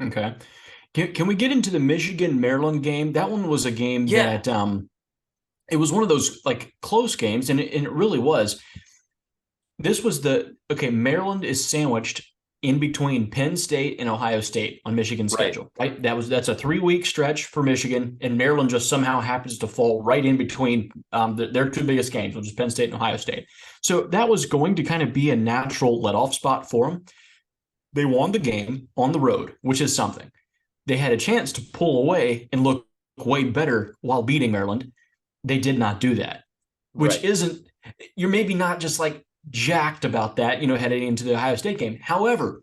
Okay. Can we get into the Michigan Maryland game? That one was a game Yeah, that it was one of those like close games, and it really was. This was the okay. Maryland is sandwiched in between Penn State and Ohio State on Michigan's right. schedule. Right, that's a 3 week stretch for Michigan, and Maryland just somehow happens to fall right in between their two biggest games, which is Penn State and Ohio State. So that was going to kind of be a natural let off spot for them. They won the game on the road, which is something. They had a chance to pull away and look way better while beating Maryland. They did not do that, which Right. isn't, you're maybe not just like jacked about that, heading into the Ohio State game. However,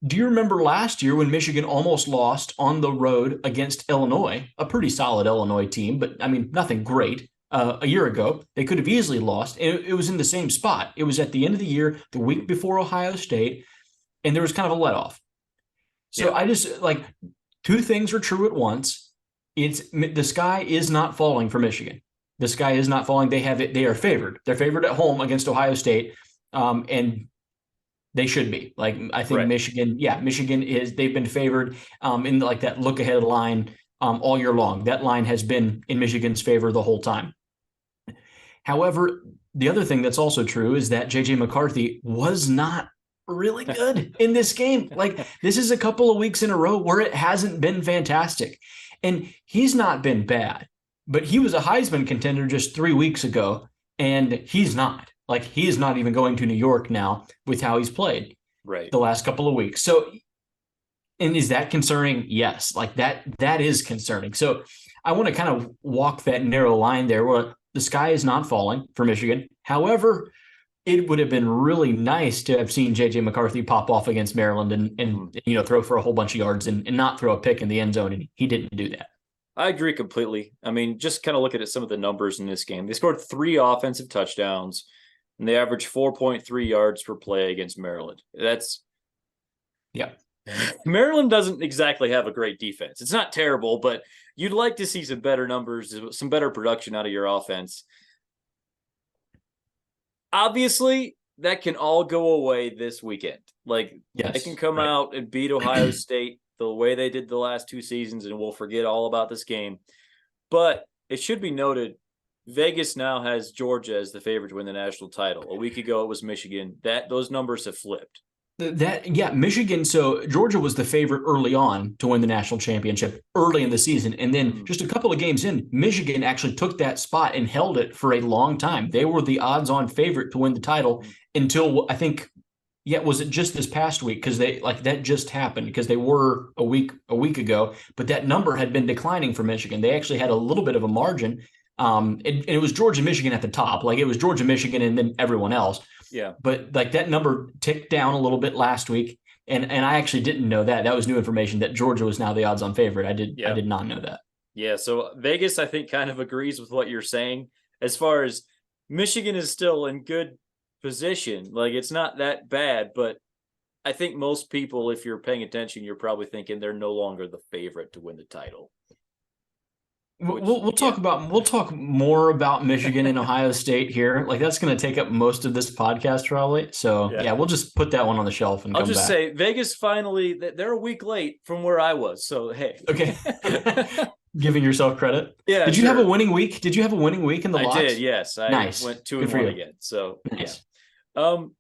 do you remember last year when Michigan almost lost on the road against Illinois, a pretty solid Illinois team, but I mean, nothing great? A year ago, they could have easily lost. It was in the same spot. It was at the end of the year, the week before Ohio State, and there was kind of a let off. So Yeah. I just like two things are true at once. It's the sky is not falling for Michigan. The sky is not falling. They have it. They are favored. They're favored at home against Ohio State, and they should be. Like I think Right. Michigan. Yeah, Michigan is. They've been favored in like that look ahead line all year long. That line has been in Michigan's favor the whole time. However, the other thing that's also true is that JJ McCarthy was not really good in this game. Like this is a couple of weeks in a row where it hasn't been fantastic. And he's not been bad, but he was a Heisman contender just 3 weeks ago, and he's not. Like he is not even going to New York now with how he's played Right. the last couple of weeks. So, and is that concerning? Yes, like that is concerning. So I want to kind of walk that narrow line there where the sky is not falling for Michigan. However, it would have been really nice to have seen JJ McCarthy pop off against Maryland and Mhm. throw for a whole bunch of yards and not throw a pick in the end zone. And he didn't do that. I agree completely. I mean, just kind of looking at some of the numbers in this game. They scored 3 offensive touchdowns and they averaged 4.3 yards per play against Maryland. That's Yeah. Maryland doesn't exactly have a great defense. It's not terrible, but you'd like to see some better numbers, some better production out of your offense. Obviously, that can all go away this weekend. Like they can Yes. come Right. out and beat Ohio State the way they did the last 2 seasons, and we'll forget all about this game. But it should be noted, Vegas now has Georgia as the favorite to win the national title. A week ago, it was Michigan. Those numbers have flipped. Yeah, Michigan. So Georgia was the favorite early on to win the national championship early in the season. And then Mhm. just a couple of games in, Michigan actually took that spot and held it for a long time. They were the odds on favorite to win the title until I think, yeah, was it just this past week? Because they like that just happened because they were a week ago, but that number had been declining for Michigan. They actually had a little bit of a margin. And it was Georgia, Michigan at the top. Like it was Georgia, Michigan, and then everyone else. Yeah. But like that number ticked down a little bit last week, and I actually didn't know that. That was new information that Georgia was now the odds-on favorite. I Yeah. did not know that. Yeah. So Vegas, I think, kind of agrees with what you're saying as far as Michigan is still in good position. Like it's not that bad, but I think most people, if you're paying attention, you're probably thinking they're no longer the favorite to win the title. Which, We'll yeah, talk more about Michigan and Ohio State here. Like that's going to take up most of this podcast probably. So yeah. yeah, we'll just put that one on the shelf and I'll come just back. say Vegas finally they're a week late from where I was. So hey, Okay. Giving yourself credit. yeah, Did you have a sure. winning week? Did you have a winning week in the I did. locks? Yes, I Nice. went two Good and for one you. again. So yeah. Nice. Um,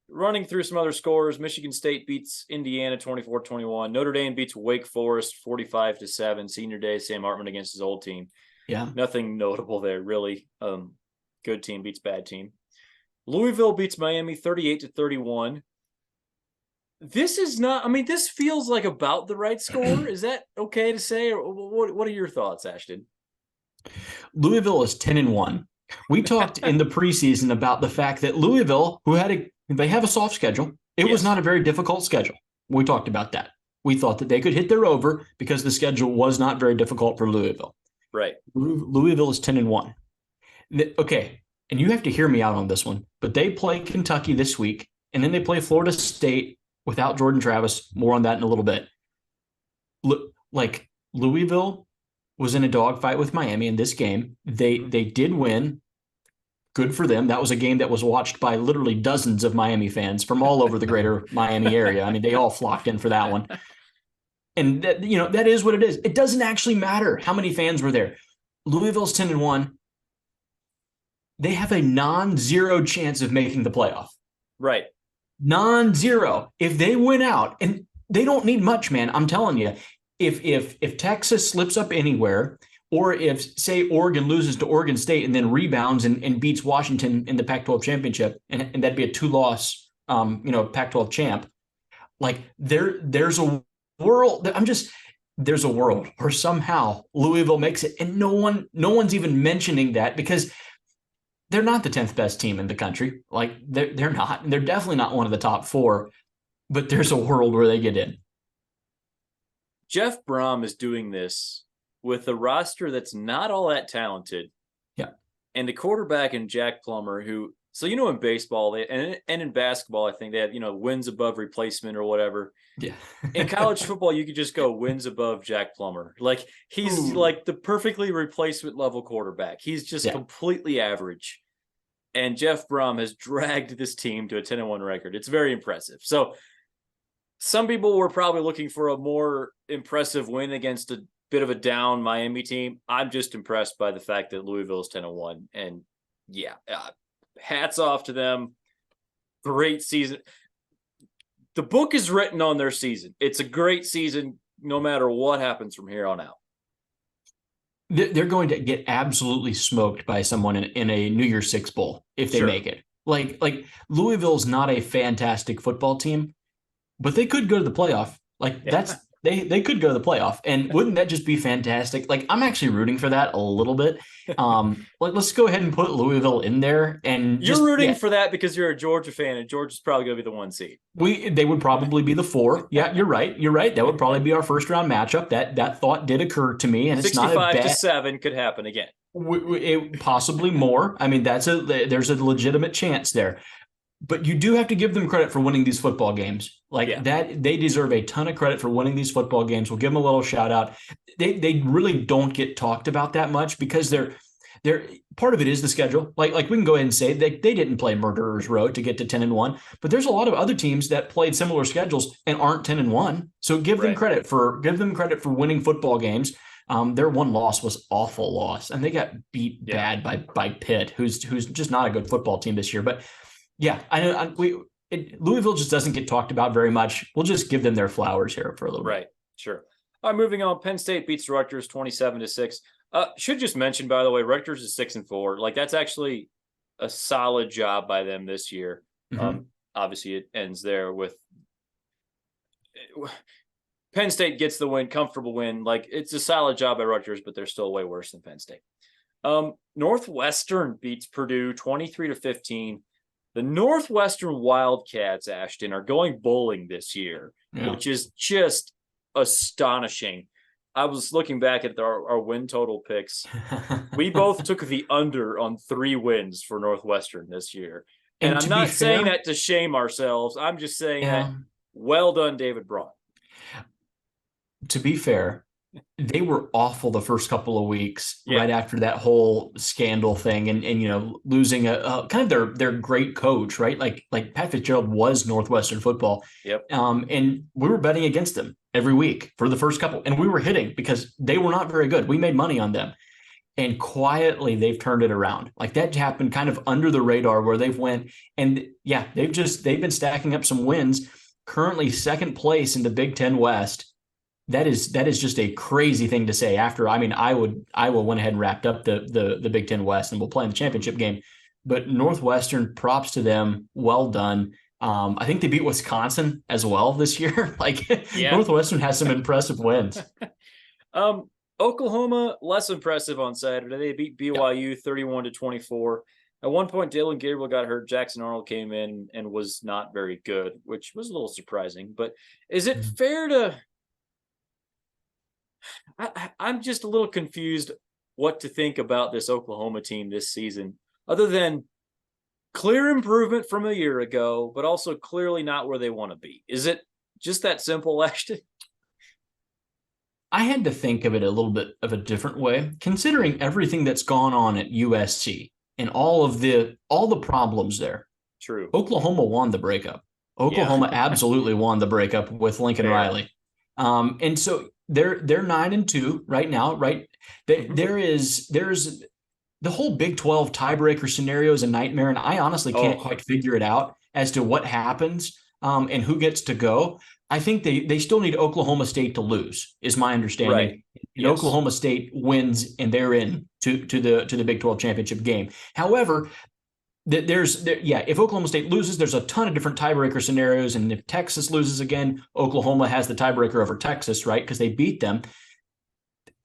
running through some other scores, Michigan State beats Indiana 24-21. Notre Dame beats Wake Forest 45-7. Senior day, Sam Hartman against his old team. Yeah. Nothing notable there, really. Good team beats bad team. Louisville beats Miami 38-31. This is not, I mean, this feels like about the right score. Is that okay to say? Or what are your thoughts, Ashton? Louisville is 10-1. We talked in the preseason about the fact that Louisville, they have a soft schedule. It was Yes. not a very difficult schedule. We talked about that. We thought that they could hit their over because the schedule was not very difficult for Louisville. Right. Louisville is 10-1. Okay, and you have to hear me out on this one, but they play Kentucky this week, and then they play Florida State without Jordan Travis. More on that in a little bit. Like Louisville was in a dogfight with Miami in this game. They did win. Good for them. That was a game that was watched by literally dozens of Miami fans from all over the greater Miami area. I mean, they all flocked in for that one. And that, that is what it is. It doesn't actually matter how many fans were there. Louisville's 10-1. They have a non-zero chance of making the playoff. Right. Non-zero. If they win out, and they don't need much, man. I'm telling you, if Texas slips up anywhere, or if, say, Oregon loses to Oregon State and then rebounds and beats Washington in the Pac-12 championship, and that'd be a 2-loss, Pac-12 champ. Like there's a world. There's a world where somehow Louisville makes it, and no one's even mentioning that because they're not the 10th best team in the country. Like they're not. They're definitely not one of the top 4. But there's a world where they get in. Jeff Brom is doing this with a roster that's not all that talented. Yeah. And the quarterback in Jack Plummer, who, so in baseball and in basketball, I think they have, wins above replacement or whatever. Yeah. In college football, you could just go wins above Jack Plummer. Like he's like the perfectly replacement level quarterback. He's just completely average. And Jeff Brom has dragged this team to a 10-1 record. It's very impressive. So some people were probably looking for a more impressive win against a bit of a down Miami team. I'm just impressed by the fact that Louisville is 10-1. And hats off to them. Great season. The book is written on their season. It's a great season no matter what happens from here on out. They're going to get absolutely smoked by someone in a New Year's Six bowl if they make it. Like Louisville's not a fantastic football team, but they could go to the playoff. They could go to the playoff, and wouldn't that just be fantastic? Like I'm actually rooting for that a little bit. Let's go ahead and put Louisville in there, and you're rooting for that because you're a Georgia fan, and Georgia's probably going to be the 1 seed. They would probably be the 4. Yeah, you're right. That would probably be our first round matchup. That thought did occur to me, and it's not a bad. 65-7 could happen again. Possibly more. I mean, there's a legitimate chance there. But you do have to give them credit for winning these football games. That they deserve a ton of credit for winning these football games. We'll give them a little shout out. They really don't get talked about that much because they're part of it is the schedule. Like we can go ahead and say they didn't play Murderers Row to get to 10-1, but there's a lot of other teams that played similar schedules and aren't 10-1. So give them credit for winning football games. Their one loss was awful loss, and they got beat bad by Pitt, who's just not a good football team this year. But yeah, I know Louisville just doesn't get talked about very much. We'll just give them their flowers here for a little bit. Right. Sure. All right, moving on. Penn State beats Rutgers 27-6. Should just mention, by the way, Rutgers is 6-4. Like that's actually a solid job by them this year. Mm-hmm. Obviously, it ends there with Penn State gets the win, comfortable win. Like it's a solid job by Rutgers, but they're still way worse than Penn State. Northwestern beats Purdue 23-15. The Northwestern Wildcats, Ashton, are going bowling this year, which is just astonishing. I was looking back at our win total picks. We both took the under on 3 wins for Northwestern this year. And I'm not saying that to shame ourselves. I'm just saying that well done, David Braun. To be fair, they were awful the first couple of weeks right after that whole scandal thing and losing a kind of their great coach, right? Like Pat Fitzgerald was Northwestern football. Yep. And we were betting against them every week for the first couple, and we were hitting because they were not very good. We made money on them. And quietly they've turned it around. Like that happened kind of under the radar where they've went and they've been stacking up some wins, currently second place in the Big Ten West. That is just a crazy thing to say after. I mean, Iowa went ahead and wrapped up the Big Ten West and will play in the championship game. But Northwestern, props to them. Well done. I think they beat Wisconsin as well this year. Northwestern has some impressive wins. Oklahoma, less impressive on Saturday. They beat BYU 31-24. At one point, Dylan Gabriel got hurt. Jackson Arnold came in and was not very good, which was a little surprising. But is it fair to... I'm just a little confused what to think about this Oklahoma team this season, other than clear improvement from a year ago, but also clearly not where they want to be. Is it just that simple, Ashton? I had to think of it a little bit of a different way, considering everything that's gone on at USC and all the problems there. True. Oklahoma won the breakup. Oklahoma absolutely won the breakup with Lincoln Riley. And so they're 9-2 right now, right? There's the whole Big 12 tiebreaker scenario is a nightmare, and I honestly can't Oh, quite figure it out as to what happens and who gets to go. I think they still need Oklahoma State to lose, is my right. understanding. And Yes. Oklahoma State wins, and they're in to the Big 12 championship game. However, if Oklahoma State loses, there's a ton of different tiebreaker scenarios, and if Texas loses again, Oklahoma has the tiebreaker over Texas, right? Because they beat them.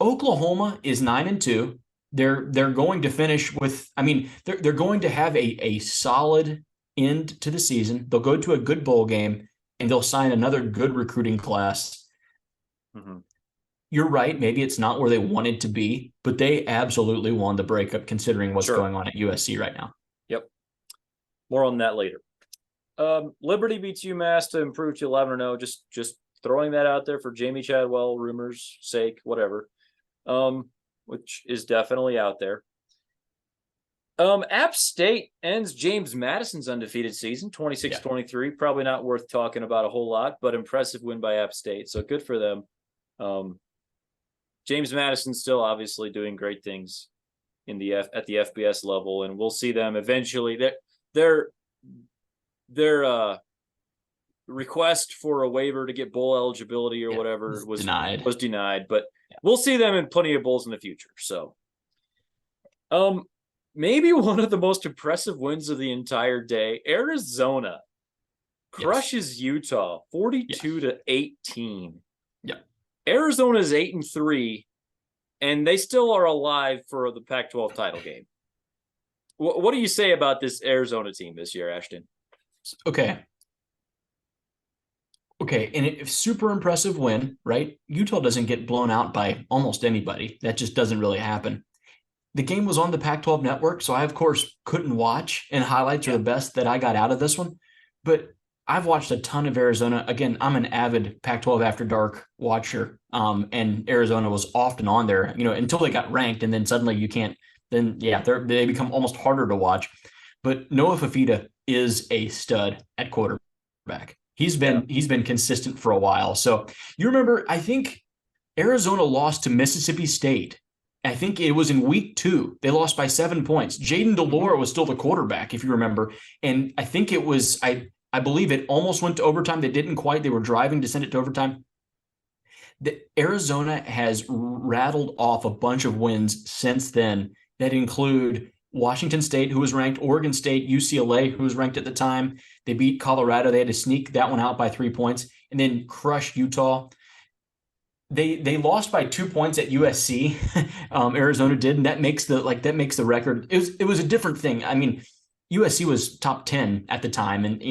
Oklahoma is 9-2. They're going to finish with, I mean, they're going to have a solid end to the season. They'll go to a good bowl game, and they'll sign another good recruiting class. Mm-hmm. You're right. Maybe it's not where they wanted to be, but they absolutely won the breakup considering what's Sure. going on at USC right now. Yep. More on that later. Liberty beats UMass to improve to 11-0. Just throwing that out there for Jamie Chadwell rumors' sake, whatever. Which is definitely out there. App State ends James Madison's undefeated season, 26-23. Probably not worth talking about a whole lot, but impressive win by App State. So good for them. James Madison's still obviously doing great things at the FBS level, and we'll see them eventually. Their request for a waiver to get bowl eligibility or whatever was denied, but we'll see them in plenty of bowls in the future. So, maybe one of the most impressive wins of the entire day, Arizona crushes Utah 42-18. Yeah. Arizona is 8-3, and they still are alive for the Pac-12 title game. What do you say about this Arizona team this year, Ashton? Okay, and a super impressive win, right? Utah doesn't get blown out by almost anybody. That just doesn't really happen. The game was on the Pac-12 network, so I, of course, couldn't watch, and highlights are the best that I got out of this one. But I've watched a ton of Arizona. Again, I'm an avid Pac-12 After Dark watcher, and Arizona was often on there, until they got ranked, and then suddenly you can't. Then, they become almost harder to watch. But Noah Fafita is a stud at quarterback. He's been consistent for a while. So you remember, I think Arizona lost to Mississippi State. I think it was in week 2. They lost by 7 points. Jaden DeLore was still the quarterback, if you remember. And I think it was, I believe it almost went to overtime. They didn't quite. They were driving to send it to overtime. Arizona has rattled off a bunch of wins since then that include Washington State, who was ranked, Oregon State, UCLA, who was ranked at the time. They beat Colorado. They had to sneak that one out by 3 points and then crush Utah. They lost by 2 points at USC. Arizona did, and that makes the record. It was a different thing. I mean, USC was top 10 at the time, and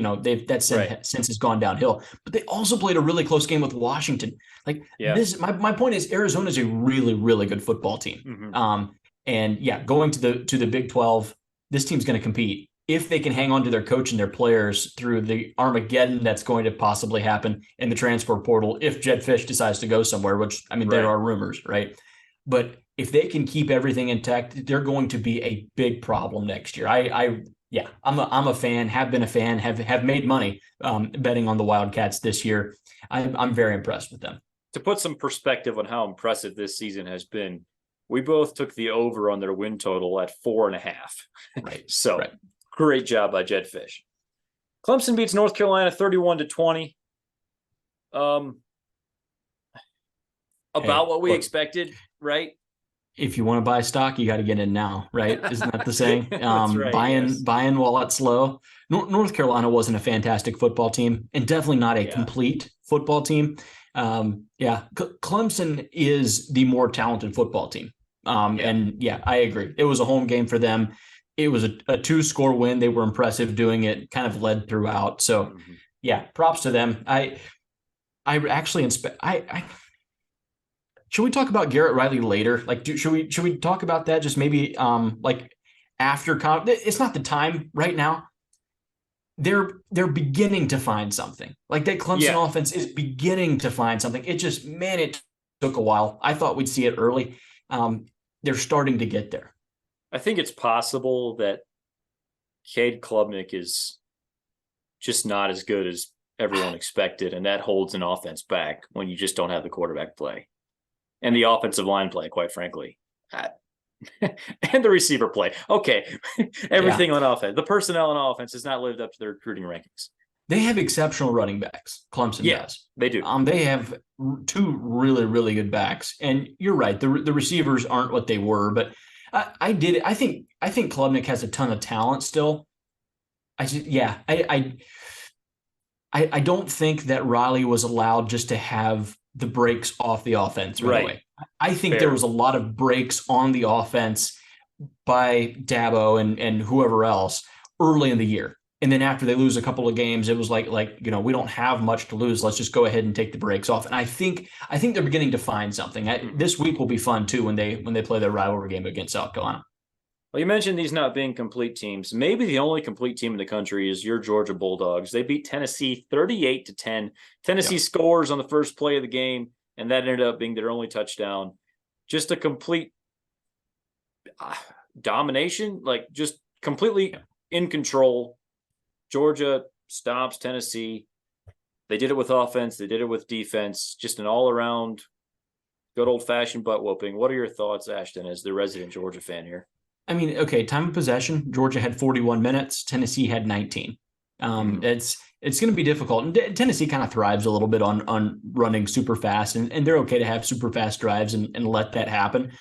since has gone downhill. But they also played a really close game with Washington. My point is Arizona is a really, really good football team. Mm-hmm. Going to the Big 12, this team's going to compete if they can hang on to their coach and their players through the Armageddon that's going to possibly happen in the transfer portal if Jed Fish decides to go somewhere, which, there are rumors, right? But if they can keep everything intact, they're going to be a big problem next year. I'm a fan, have been a fan, have made money betting on the Wildcats this year. I'm very impressed with them. To put some perspective on how impressive this season has been, we both took the over on their win total at 4.5. Right. So great job by Jed Fish. Clemson beats North Carolina 31-20. About what we expected, right? If you want to buy stock, you got to get in now, right? Isn't that the saying? That's right, buying while it's low. North Carolina wasn't a fantastic football team, and definitely not a complete football team. Clemson is the more talented football team. I agree. It was a home game for them. It was a 2-score win. They were impressive doing it, kind of led throughout. So, props to them. I actually should we talk about Garrett Riley later? Should we talk about that? Just maybe after it's not the time right now. They're beginning to find something. That Clemson offense is beginning to find something. It took a while. I thought we'd see it early. They're starting to get there. I think it's possible that Cade Klubnik is just not as good as everyone expected, and that holds an offense back when you just don't have the quarterback play and the offensive line play, quite frankly. And the receiver play. Okay. Everything on offense. The personnel on offense has not lived up to their recruiting rankings. They have exceptional running backs. Clemson does. They do. They have two really, really good backs. And you're right. The receivers aren't what they were, but I think Klubnik has a ton of talent still. I don't think that Riley was allowed just to have the breaks off the offense right away. I think there was a lot of breaks on the offense by Dabo and whoever else early in the year. And then after they lose a couple of games, it was like we don't have much to lose. Let's just go ahead and take the breaks off. And I think they're beginning to find something. This week will be fun too when they play their rivalry game against South Carolina. Well, you mentioned these not being complete teams. Maybe the only complete team in the country is your Georgia Bulldogs. They beat Tennessee 38-10. Tennessee scores on the first play of the game, and that ended up being their only touchdown. Just a complete domination, like just completely in control. Georgia stops Tennessee. They did it with offense. They did it with defense. Just an all-around good old-fashioned butt whooping. What are your thoughts, Ashton, as the resident Georgia fan here? I mean, okay, time of possession, Georgia had 41 minutes. Tennessee had 19. It's going to be difficult. And Tennessee kind of thrives a little bit on running super fast, and they're okay to have super fast drives and let that happen.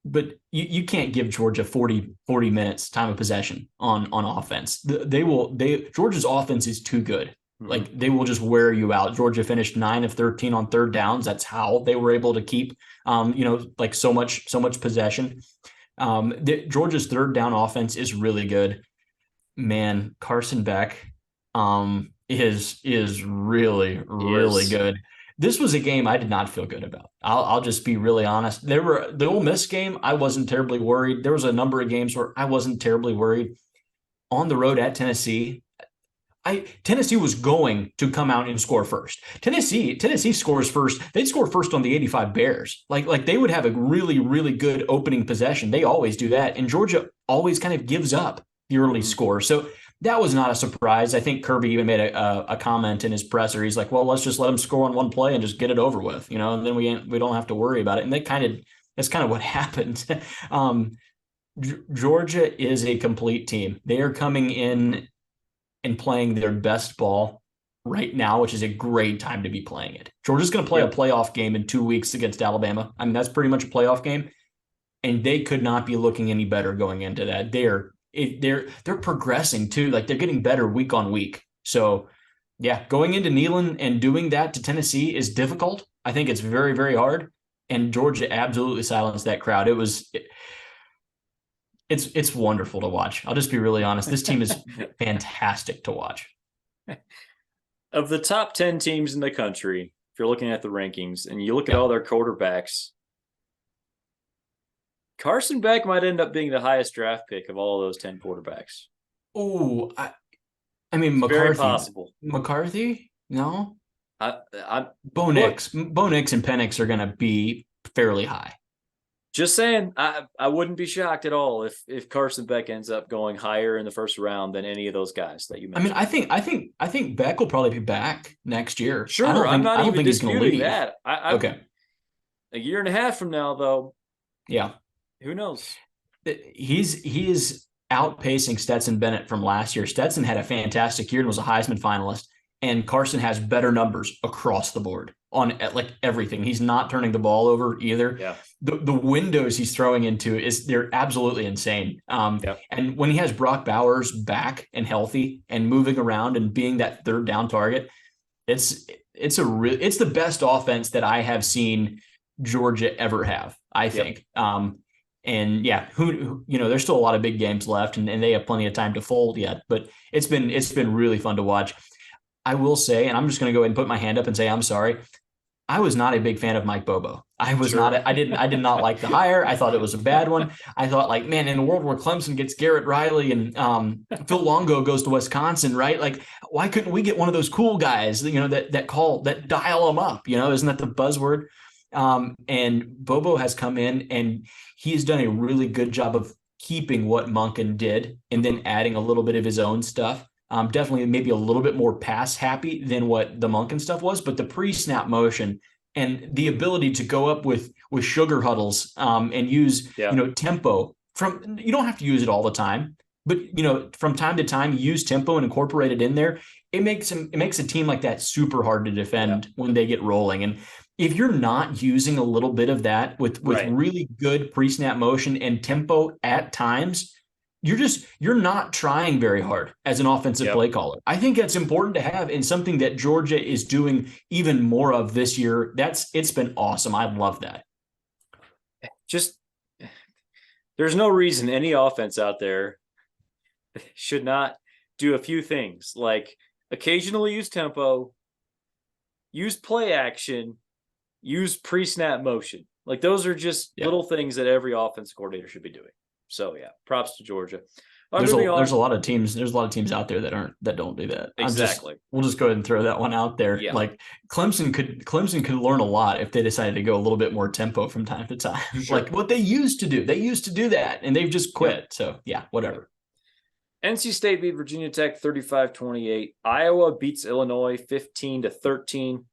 But you can't give Georgia 40 minutes time of possession on offense. Georgia's offense is too good. Like they will just wear you out. Georgia finished 9 of 13 on third downs. That's how they were able to keep like so much possession. Georgia's third down offense is really good. Man, Carson Beck is really good. This was a game I did not feel good about. I'll just be really honest. The Ole Miss game, I wasn't terribly worried. There was a number of games where I wasn't terribly worried. On the road at Tennessee, Tennessee was going to come out and score first. Tennessee scores first. They'd score first on the 85 Bears. Like they would have a really, really good opening possession. They always do that. And Georgia always kind of gives up the early score. So that was not a surprise. I think Kirby even made a comment in his presser. He's like, well, let's just let them score on one play and just get it over with, and then we don't have to worry about it. And that's kind of what happened. Georgia is a complete team. They are coming in and playing their best ball right now, which is a great time to be playing it. Georgia's going to play a playoff game in 2 weeks against Alabama. I mean, that's pretty much a playoff game, and they could not be looking any better going into that. They're progressing too. Like they're getting better week on week. So yeah, going into Neyland and doing that to Tennessee is difficult. I think it's very, very hard. And Georgia absolutely silenced that crowd. It's wonderful to watch. I'll just be really honest. This team is fantastic to watch. Of the top 10 teams in the country, if you're looking at the rankings and you look at all their quarterbacks, Carson Beck might end up being the highest draft pick of all of those 10 quarterbacks. Oh, I mean, McCarthy. Very possible. McCarthy? No. Bo Nix and Penix are going to be fairly high. Just saying, I wouldn't be shocked at all if Carson Beck ends up going higher in the first round than any of those guys that you mentioned. I mean, I think Beck will probably be back next year. Sure, I'm not even disputing that. Okay. A year and a half from now, though. Yeah. Who knows? He is outpacing Stetson Bennett from last year. Stetson had a fantastic year and was a Heisman finalist, and Carson has better numbers across the board on like everything. He's not turning the ball over either. Yeah. The windows he's throwing into they're absolutely insane. And when he has Brock Bowers back and healthy and moving around and being that third down target, it's the best offense that I have seen Georgia ever have, I think. And yeah, there's still a lot of big games left and they have plenty of time to fold yet, but it's been really fun to watch. I will say, and I'm just going to go ahead and put my hand up and say, I'm sorry. I was not a big fan of Mike Bobo. I did not like the hire. I thought it was a bad one. I thought like, man, in a world where Clemson gets Garrett Riley and Phil Longo goes to Wisconsin, right? Like, why couldn't we get one of those cool guys, that dial them up, isn't that the buzzword? And Bobo has come in and he's done a really good job of keeping what Monken did and then adding a little bit of his own stuff. Definitely maybe a little bit more pass happy than what the Monken stuff was, but the pre-snap motion and the ability to go up with sugar huddles and use tempo from, you don't have to use it all the time, but from time to time use tempo and incorporate it in there. It makes a team like that super hard to defend when they get rolling. And if you're not using a little bit of that with really good pre-snap motion and tempo at times, you're not trying very hard as an offensive play caller. I think that's important to have, and something that Georgia is doing even more of this year. It's been awesome. I love that. Just there's no reason any offense out there should not do a few things, like occasionally use tempo, use play action, use pre-snap motion. Like those are just little things that every offense coordinator should be doing. So props to Georgia. There's a lot of teams. There's a lot of teams out there that don't do that. Exactly. We'll just go ahead and throw that one out there. Yeah. Like Clemson could learn a lot if they decided to go a little bit more tempo from time to time. Sure. Like what they used to do. They used to do that, and they've just quit. So whatever. NC State beat Virginia Tech 35-28. Iowa beats Illinois 15-13.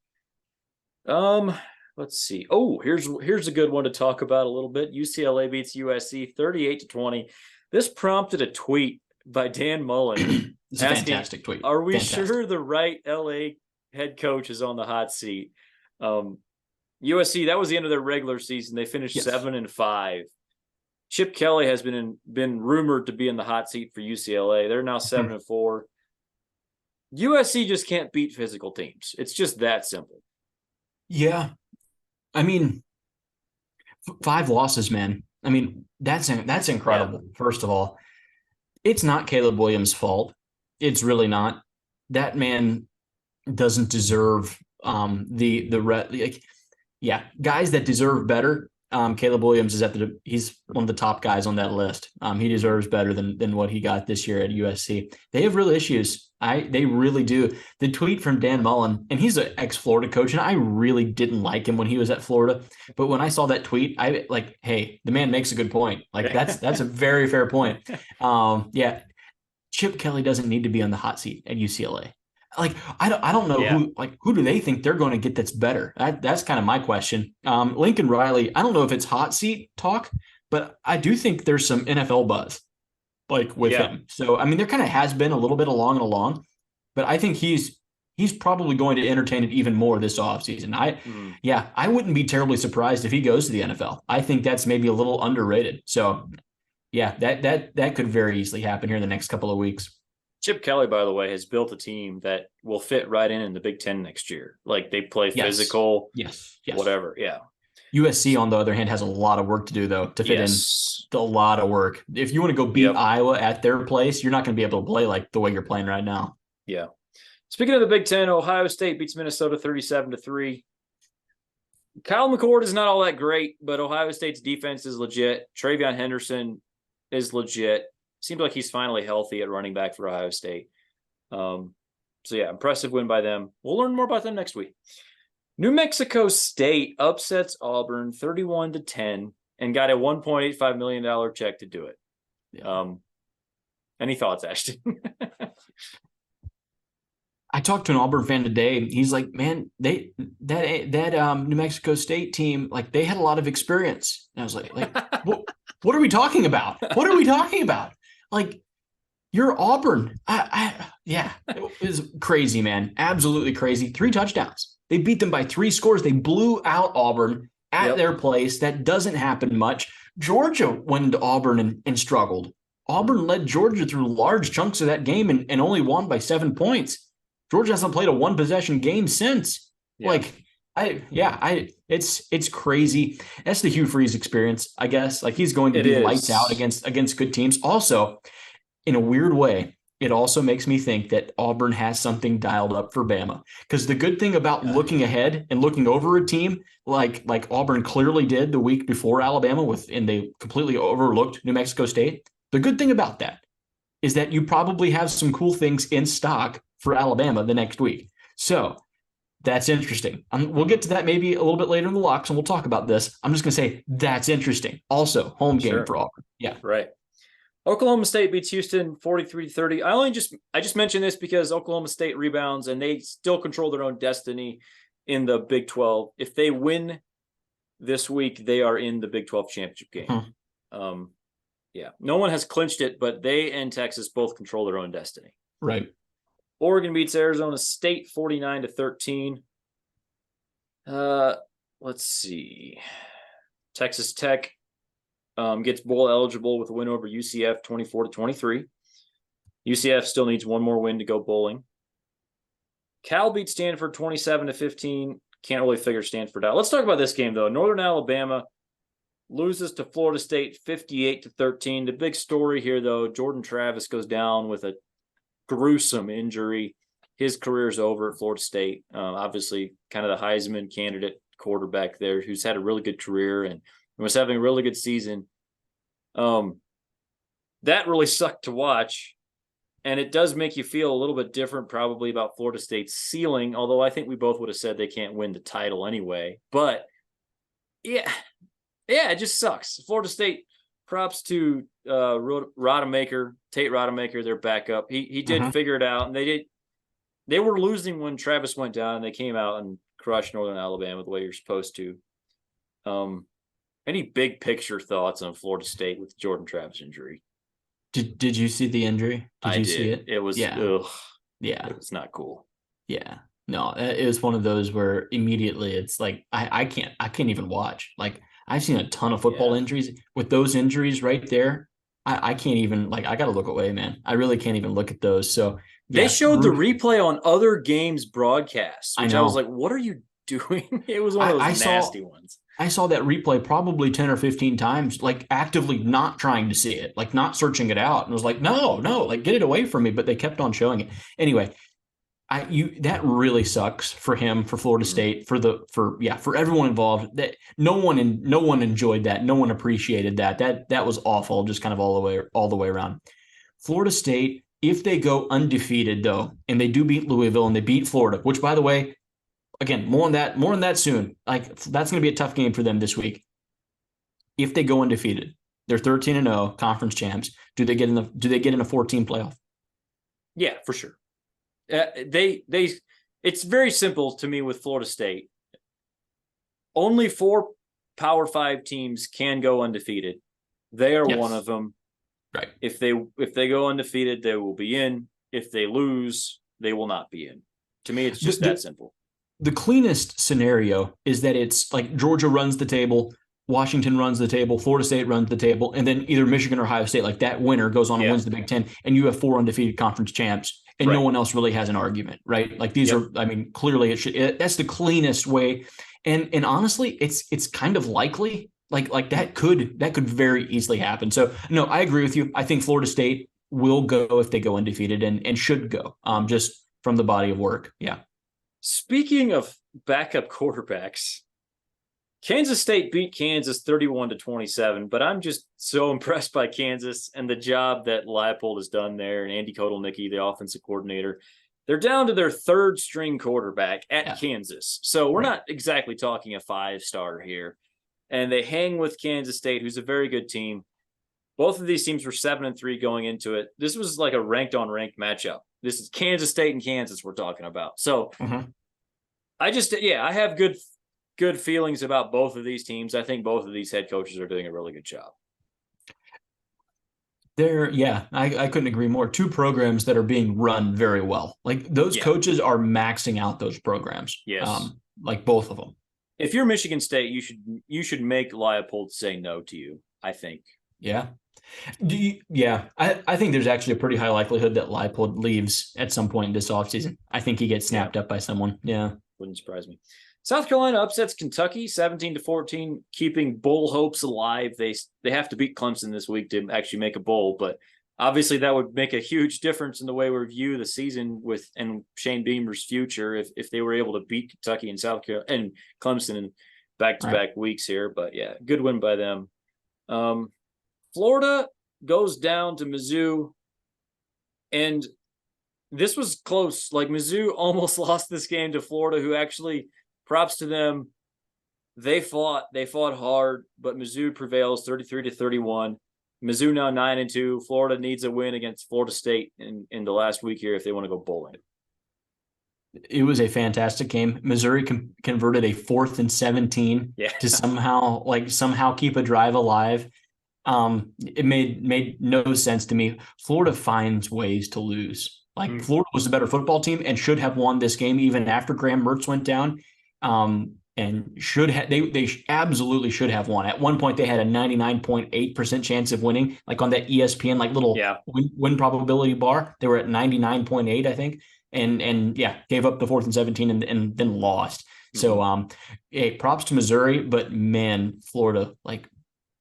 Let's see. Oh, here's a good one to talk about a little bit. UCLA beats USC 38-20. This prompted a tweet by Dan Mullen. It's a fantastic tweet. Are we sure the right LA head coach is on the hot seat? USC, that was the end of their regular season. They finished 7-5. Chip Kelly has been rumored to be in the hot seat for UCLA. They're now 7-4. USC just can't beat physical teams. It's just that simple. Yeah. I mean, 5 losses, man. I mean, that's incredible. Yeah. First of all, it's not Caleb Williams' fault. It's really not. That man doesn't deserve guys that deserve better. Caleb Williams is he's one of the top guys on that list. He deserves better than what he got this year at USC. They have real issues. They really do. The tweet from Dan Mullen, and he's an ex-Florida coach, and I really didn't like him when he was at Florida. But when I saw that tweet, I like, hey, the man makes a good point. Like that's a very fair point. Chip Kelly doesn't need to be on the hot seat at UCLA. Like I don't know who do they think they're going to get that's better? That's kind of my question. Lincoln Riley, I don't know if it's hot seat talk, but I do think there's some NFL buzz with him. So I mean, there kind of has been a little bit along, but I think he's probably going to entertain it even more this offseason. I wouldn't be terribly surprised if he goes to the NFL. I think that's maybe a little underrated. So that could very easily happen here in the next couple of weeks. Chip Kelly, by the way, has built a team that will fit right in the Big Ten next year. Like they play physical, whatever. Yeah. USC, on the other hand, has a lot of work to do, though, to fit in a lot of work. If you want to go beat Iowa at their place, you're not going to be able to play like the way you're playing right now. Yeah. Speaking of the Big Ten, Ohio State beats Minnesota 37-3. Kyle McCord is not all that great, but Ohio State's defense is legit. TreVeyon Henderson is legit. Seems like he's finally healthy at running back for Ohio State. Impressive win by them. We'll learn more about them next week. New Mexico State upsets Auburn 31-10 and got a $1.85 million check to do it. Yeah. Any thoughts, Ashton? I talked to an Auburn fan today. He's like, man, that New Mexico State team, like they had a lot of experience. And I was like what are we talking about? What are we talking about? Like, you're Auburn. It was crazy, man. Absolutely crazy. 3 touchdowns. They beat them by 3 scores. They blew out Auburn at their place. That doesn't happen much. Georgia went into Auburn and struggled. Auburn led Georgia through large chunks of that game and only won by 7 points. Georgia hasn't played a 1-possession game since. Yeah. It's crazy. That's the Hugh Freeze experience, I guess. Like he's going to be lights out against good teams. Also, in a weird way, it also makes me think that Auburn has something dialed up for Bama. Because the good thing about looking ahead and looking over a team like Auburn clearly did the week before Alabama and they completely overlooked New Mexico State. The good thing about that is that you probably have some cool things in stock for Alabama the next week. So that's interesting. We'll get to that maybe a little bit later in the locks, and we'll talk about this. I'm just going to say that's interesting. Also, home game for Auburn. Yeah. Right. Oklahoma State beats Houston 43-30. I just mentioned this because Oklahoma State rebounds and they still control their own destiny in the Big 12. If they win this week, they are in the Big 12 championship game. Yeah, no one has clinched it, but they and Texas both control their own destiny. Right. Oregon beats Arizona State 49-13. Let's see. Texas Tech gets bowl eligible with a win over UCF 24-23. UCF still needs one more win to go bowling. Cal beats Stanford 27-15. Can't really figure Stanford out. Let's talk about this game, though. Northern Alabama loses to Florida State 58-13. The big story here, though, Jordan Travis goes down with a gruesome injury. His career's over at Florida State. Obviously, kind of the Heisman candidate quarterback there who's had a really good career and was having a really good season. That really sucked to watch. And it does make you feel a little bit different probably about Florida State's ceiling, although I think we both would have said they can't win the title anyway. But, yeah, it just sucks. Florida State, props to Rodemaker, Tate Rodemaker, their backup. He did figure it out, and they were losing when Travis went down, and they came out and crushed Northern Alabama the way you're supposed to. Any big picture thoughts on Florida State with Jordan Travis injury? Did you see the injury? Did you see it? It was yeah. It was not cool. Yeah. No, it was one of those where immediately it's like I can't even watch. Like I've seen a ton of football injuries. With those injuries right there, I can't even, like, I gotta look away, man. I really can't even look at those. So they showed the replay on other games broadcasts, which I was like, what are you doing? It was one of those nasty ones. I saw that replay probably 10 or 15 times, like actively not trying to see it, like not searching it out. And was like, no, like get it away from me. But they kept on showing it. Anyway, that really sucks for him, for Florida State, for everyone involved. That no one enjoyed that. No one appreciated that. That was awful, just kind of all the way around. Florida State, if they go undefeated though, and they do beat Louisville and they beat Florida, which by the way, again, more on that soon. Like that's going to be a tough game for them this week. If they go undefeated, they're 13-0 conference champs. Do they get in a 14 playoff? Yeah, for sure. It's very simple to me with Florida State. Only 4 Power 5 teams can go undefeated. They are one of them. Right. If they go undefeated, they will be in. If they lose, they will not be in. To me, it's just that simple. The cleanest scenario is that it's like Georgia runs the table, Washington runs the table, Florida State runs the table, and then either Michigan or Ohio State, like that winner goes on and wins the Big Ten, and you have 4 undefeated conference champs, and no one else really has an argument, right? Like these are, I mean, clearly that's the cleanest way. And honestly, it's kind of likely, like that could very easily happen. So no, I agree with you. I think Florida State will go if they go undefeated and should go, just from the body of work. Yeah. Speaking of backup quarterbacks, Kansas State beat Kansas 31-27, but I'm just so impressed by Kansas and the job that Leipold has done there, and Andy Kotelnicki, the offensive coordinator. They're down to their 3rd string quarterback at Kansas. So we're not exactly talking a 5-star here. And they hang with Kansas State, who's a very good team. Both of these teams were 7-3 going into it. This was like a ranked on ranked matchup. This is Kansas State and Kansas we're talking about. So I have good feelings about both of these teams. I think both of these head coaches are doing a really good job. I couldn't agree more. 2 programs that are being run very well. Like those coaches are maxing out those programs. Yes. Like both of them. If you're Michigan State, you should make Leipold say no to you, I think. Yeah. I think there's actually a pretty high likelihood that Leipold leaves at some point this offseason. I think he gets snapped up by someone. Yeah. Wouldn't surprise me. South Carolina upsets Kentucky 17-14, keeping bowl hopes alive. They have to beat Clemson this week to actually make a bowl, but obviously that would make a huge difference in the way we view the season and Shane Beamer's future if they were able to beat Kentucky and South Carolina and Clemson in back-to-back weeks here. But yeah, good win by them. Florida goes down to Mizzou, and this was close. Like Mizzou almost lost this game to Florida, who actually, props to them, they fought hard, but Mizzou prevails 33-31. Mizzou now 9-2. Florida needs a win against Florida State in the last week here if they want to go bowling. It was a fantastic game. Missouri converted a 4th and 17 to somehow keep a drive alive. It made no sense to me. Florida finds ways to lose. Like Florida was a better football team and should have won this game even after Graham Mertz went down. And should have they absolutely should have won. At one point, they had a 99.8% chance of winning, like on that ESPN little win probability bar. They were at 99.8, I think, and gave up the 4th and 17 and then lost. So hey, props to Missouri, but man, Florida, like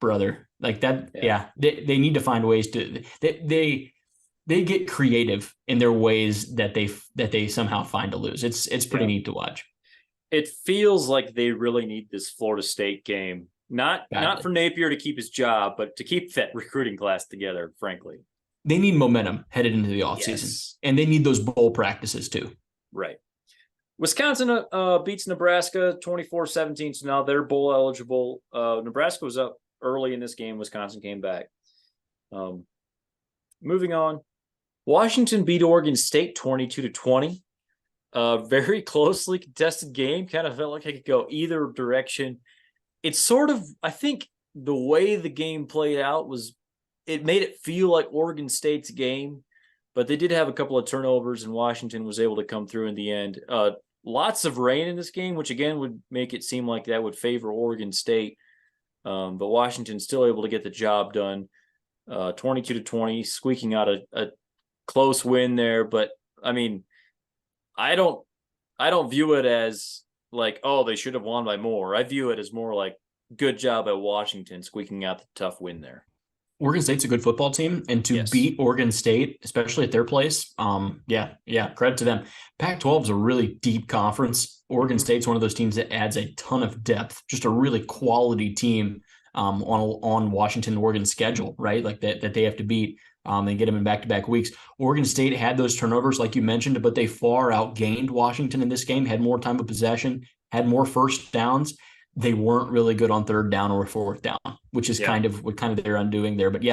brother, like that. They need to find ways to they get creative in their ways that they somehow find to lose. It's pretty neat to watch. It feels like they really need this Florida State game, not for Napier to keep his job, but to keep that recruiting class together, frankly. They need momentum headed into the offseason, and they need those bowl practices too. Right. Wisconsin beats Nebraska 24-17, so now they're bowl eligible. Nebraska was up early in this game. Wisconsin came back. Moving on. Washington beat Oregon State 22-20. Very closely contested game. Kind of felt like it could go either direction. It's sort of, I think the way the game played out it made it feel like Oregon State's game, but they did have a couple of turnovers and Washington was able to come through in the end. Lots of rain in this game, which again would make it seem like that would favor Oregon State. But Washington still able to get the job done. 22-20, squeaking out a close win there. But I mean, I don't view it as like, oh, they should have won by more. I view it as more like good job at Washington squeaking out the tough win there. Oregon State's a good football team, and to beat Oregon State, especially at their place, credit to them. Pac-12 is a really deep conference. Oregon State's one of those teams that adds a ton of depth, just a really quality team on Washington and Oregon's schedule, right? Like that they have to beat and get them in back-to-back weeks. Oregon State had those turnovers, like you mentioned, but they far outgained Washington in this game, had more time of possession, had more first downs. They weren't really good on 3rd down or 4th down, which is kind of their undoing there. But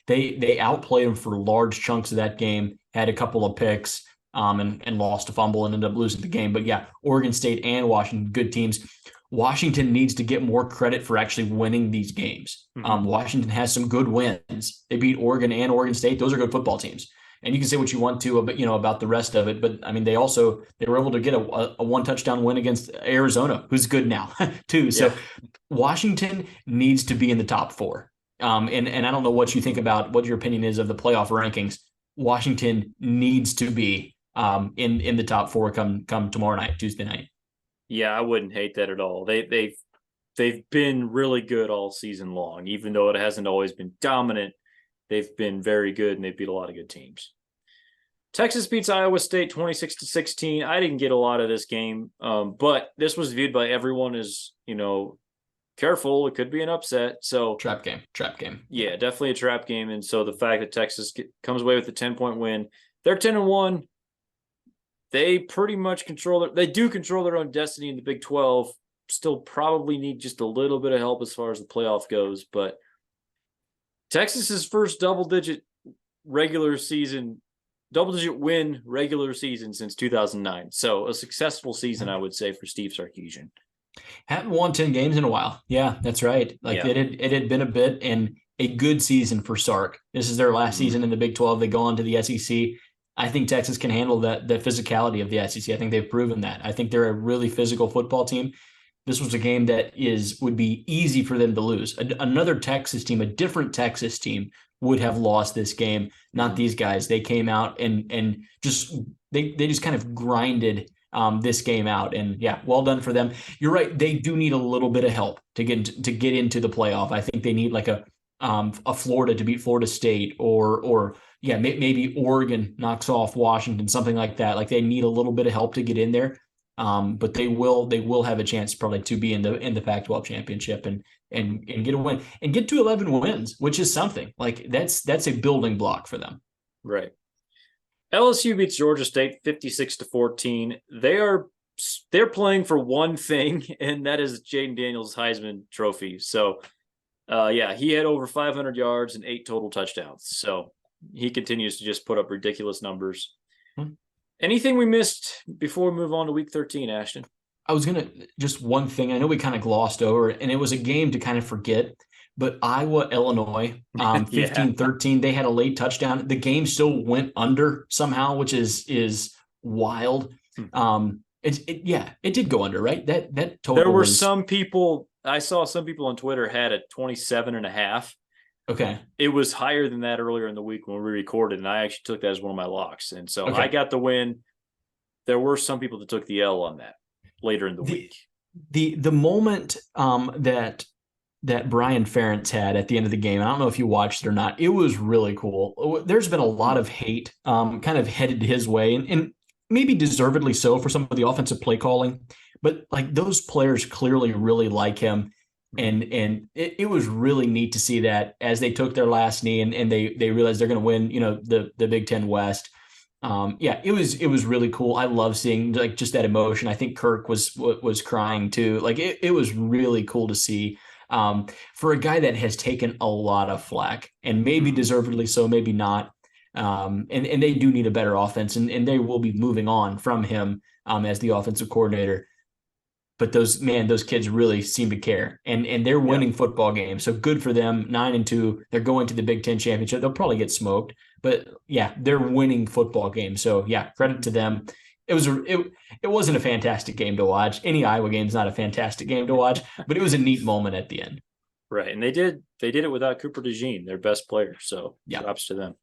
they outplayed them for large chunks of that game, had a couple of picks and lost a fumble and ended up losing the game. But Oregon State and Washington, good teams. Washington needs to get more credit for actually winning these games. Washington has some good wins. They beat Oregon and Oregon State. Those are good football teams. And you can say what you want to about the rest of it, but I mean they were able to get a 1-touchdown win against Arizona, who's good now too. So Washington needs to be in the top 4. And I don't know what you think about what your opinion is of the playoff rankings. Washington needs to be in the top 4 come tomorrow night, Tuesday night. Yeah, I wouldn't hate that at all. They've been really good all season long, even though it hasn't always been dominant. They've been very good, and they beat a lot of good teams. Texas beats Iowa State 26-16. I didn't get a lot of this game, but this was viewed by everyone as, careful. It could be an upset. So trap game. Yeah, definitely a trap game. And so the fact that Texas comes away with a 10-point win, they're 10-1. They pretty much they do control their own destiny in the Big 12. Still probably need just a little bit of help as far as the playoff goes, but Texas's first double-digit win regular season since 2009. So a successful season, I would say, for Steve Sarkisian. Haven't won 10 games in a while. Yeah, that's right. It had been a bit, and a good season for Sark. This is their last season in the Big 12. They go on to the SEC. I think Texas can handle the physicality of the SEC. I think they've proven that. I think they're a really physical football team. This was a game that would be easy for them to lose. Another Texas team, a different Texas team, would have lost this game. Not these guys. They came out and just they just kind of grinded this game out. And well done for them. You're right. They do need a little bit of help to get into the playoff. I think they need like a Florida to beat Florida State or maybe Oregon knocks off Washington, something like that. Like they need a little bit of help to get in there. But they will have a chance probably to be in the Pac-12 championship and get a win and get to 11 wins, which is something. Like that's a building block for them. Right. LSU beats Georgia State 56-14. They're playing for one thing, and that is Jaden Daniels' Heisman Trophy. So Yeah, he had over 500 yards and 8 total touchdowns. So he continues to just put up ridiculous numbers. Anything we missed before we move on to week 13, Ashton? I was gonna just one thing. I know we kind of glossed over it, and it was a game to kind of forget. But Iowa, Illinois, Yeah. 15-13, they had a late touchdown. The game still went under somehow, which is wild. It did go under, right? That total. There were some people, I saw some people on Twitter had a 27.5. Okay. It was higher than that earlier in the week when we recorded, and I actually took that as one of my locks. And so Okay. I got the win. There were some people that took the L on that later in the week. The moment that Brian Ferentz had at the end of the game, I don't know if you watched it or not, it was really cool. There's been a lot of hate kind of headed his way, and maybe deservedly so for some of the offensive play calling, but like those players clearly really like him. And it was really neat to see that as they took their last knee and they realized they're going to win, the Big Ten West. It was really cool. I love seeing like just that emotion. I think Kirk was crying too. Like it was really cool to see for a guy that has taken a lot of flack, and maybe deservedly so, maybe not. And they do need a better offense, and they will be moving on from him as the offensive coordinator. But those kids really seem to care, and they're winning football games. So good for them. 9-2. They're going to the Big Ten championship. They'll probably get smoked, but yeah, they're winning football games. So yeah, credit to them. It wasn't a fantastic game to watch. Any Iowa game is not a fantastic game to watch, but it was a neat moment at the end. Right, and they did it without Cooper DeJean, their best player. So yeah, props to them.